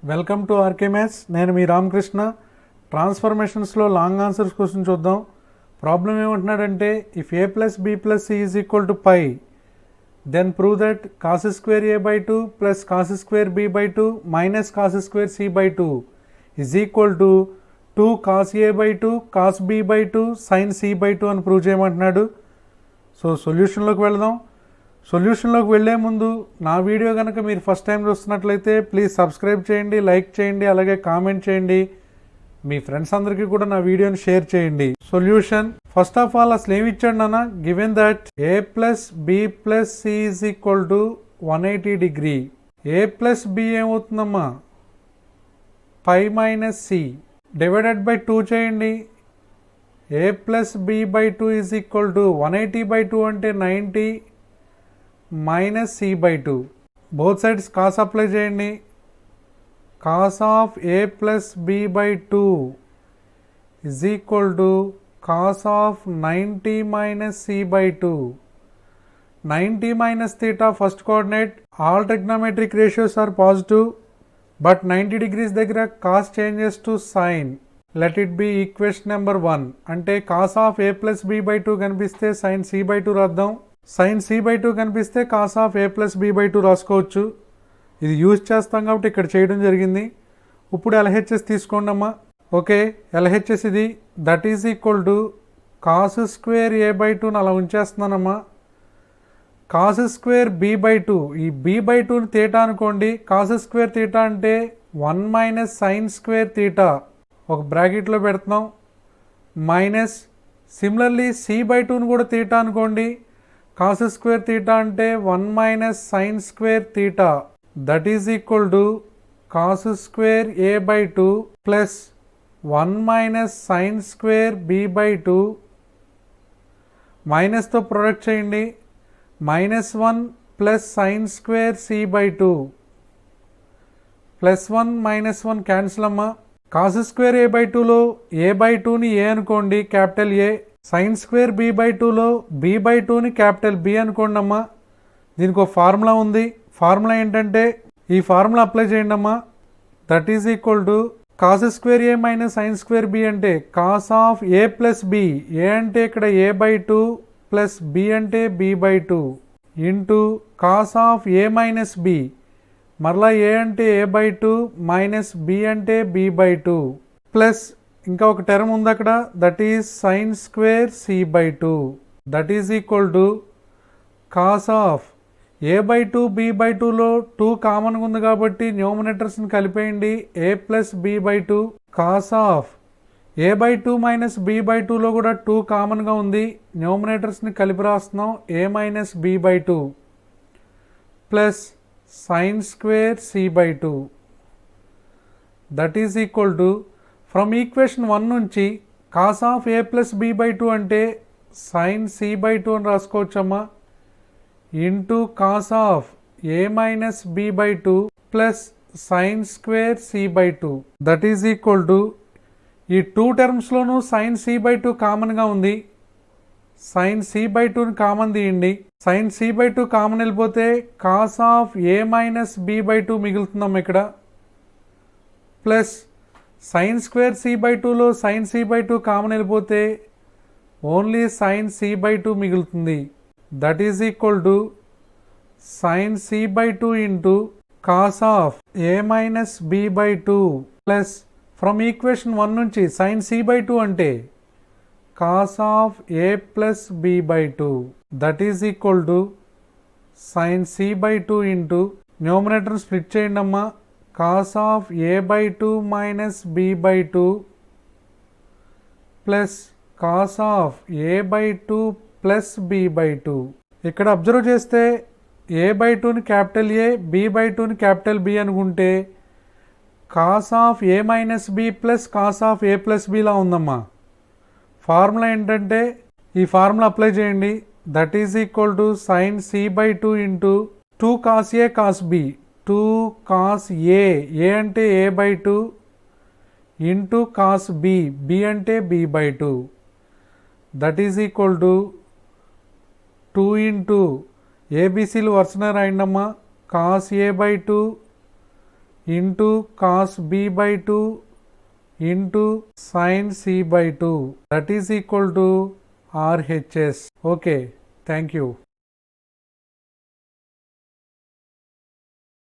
Welcome to RK maths. నేను మీ రామకృష్ణ. ట్రాన్స్ఫర్మేషన్స్లో లాంగ్ ఆన్సర్స్ క్వశ్చన్ చూద్దాం. ప్రాబ్లం ఏమంటున్నాడంటే, if A plus B plus C is equal to pi, then prove that cos square A by two plus cos square B by two minus cos square C by two is equal to two cos A by two cos B by two sine C by two అని prove చేయమంటున్నాడు. So సొల్యూషన్లోకి వెళదాం. సొల్యూషన్లోకి వెళ్ళే ముందు నా video కనుక మీరు ఫస్ట్ టైం చూస్తున్నట్లయితే ప్లీజ్ సబ్స్క్రైబ్ చేయండి, లైక్ చేయండి, అలాగే కామెంట్ చేయండి. మీ ఫ్రెండ్స్ అందరికీ కూడా నా వీడియోని షేర్ చేయండి. సొల్యూషన్ ఫస్ట్ ఆఫ్ ఆల్ అసలు ఏమి ఇచ్చాడు నాన్న? Given that A plus B plus C is equal to 180 degree. A plus B ఏమవుతుందమ్మా? Pi minus C divided by 2 చేయండి. A plus B by two is equal to 180 by 2 అంటే 90 minus C by two. Both sides cos apply చేయండి. Cos of A plus B by two is equal to cos of 90 minus C by two. 90 minus theta first coordinate. All trigonometric ratios are positive, but 90 degrees దగ్గర cos changes to sine. Let it be equation number 1. అంటే cos of A plus B by two కనిపిస్తే sine C by two రాద్దాం. Sine C by two కనిపిస్తే cos of A plus B by two రాసుకోవచ్చు. ఇది use చేస్తాం కాబట్టి ఇక్కడ చేయడం జరిగింది. ఇప్పుడు ఎల్హెచ్ఎస్ తీసుకోండి అమ్మా. ఓకే, ఎల్హెచ్ఎస్ ఇది that is equal to cos square A by టూని అలా ఉంచేస్తున్నానమ్మా. Cos square B by two, ఈ బి బై టూని తీటా అనుకోండి. కాస్ స్క్వేర్ తీటా అంటే 1 మైనస్ సైన్ స్క్వేర్ తీటా ఒక బ్రాకెట్లో పెడుతున్నాం. మైనస్ సిమిలర్లీ సి బై టూని కూడా తీటా అనుకోండి. కాస్ స్క్వేర్ తీటా అంటే 1 minus sine square theta that is equal to cos square A by two plus 1 minus sine square B by two. మైనస్తో product చేయండి. -1 plus sine square C by two +1 -1 cancel అమ్మా. Cos square A by టూలో A by టూని A అనుకోండి, capital A. Sine square B by టూలో B by టూని capital B అనుకోండి అమ్మా. దీనికి ఒక ఫార్ములా ఉంది. ఫార్ములా ఏంటంటే ఈ ఫార్ములా అప్లై చేయండి అమ్మా. That is equal to cos square A minus sine square B అంటే cos of A plus B. A అంటే ఇక్కడ A by two plus B అంటే B by two into cos of A minus B. మరలా A అంటే A by two minus B అంటే B by two plus ఇంకా ఒక term ఉంది అక్కడ, that is sine square C by two. That is equal to cos of A by two B by టూలో 2 కామన్గా ఉంది కాబట్టి న్యూమరేటర్స్ని కలిపేయండి. A plus B by two. Cos of A by two minus B by టూలో కూడా 2 కామన్గా ఉంది. న్యూమరేటర్స్ని కలిపి రాస్తున్నాం. A minus B by two plus sine square C by two. That is equal to from equation 1 నుంచి cos of A plus B by two అంటే sine C by two అని రాసుకోవచ్చమ్మా. Into cos of A minus B by two plus sine square C by two. That is equal to ఈ 2 టర్మ్స్లోనూ sine C by two కామన్గా ఉంది. Sine C by టూని common తీయండి. Sine C by two common వెళ్ళిపోతే cos of A minus B by two మిగులుతుందమ్మా ఇక్కడ. Plus sine square C by టూలో sine C by two common వెళ్ళిపోతే only sine C by two మిగులుతుంది. That is equal to sine C by two into cos of A minus B by two plus from equation 1 నుంచి sine C by two అంటే cos of A plus B by two. That is equal to sine C by two into numerator split చేయండి అమ్మా. Cos of A by two minus B by two plus cos of A by two plus B by two. ఇక్కడ observe చేస్తే A by టూని capital A, B by టూని capital B అనుకుంటే cos of A minus B plus cos of A plus బిలా ఉందమ్మా. Formula ఏంటంటే ఈ formula apply చేయండి. That is equal to sine C by two into 2 cos A cos B. 2 cos A, A అంటే A by two into cos B, B అంటే B by two. That is equal to 2 into ఏబీసీలు వరుసనే రాయండమ్మా. Cos A by two into cos B by 2 into sine C by 2 that is equal to RHS. Okay, thank you.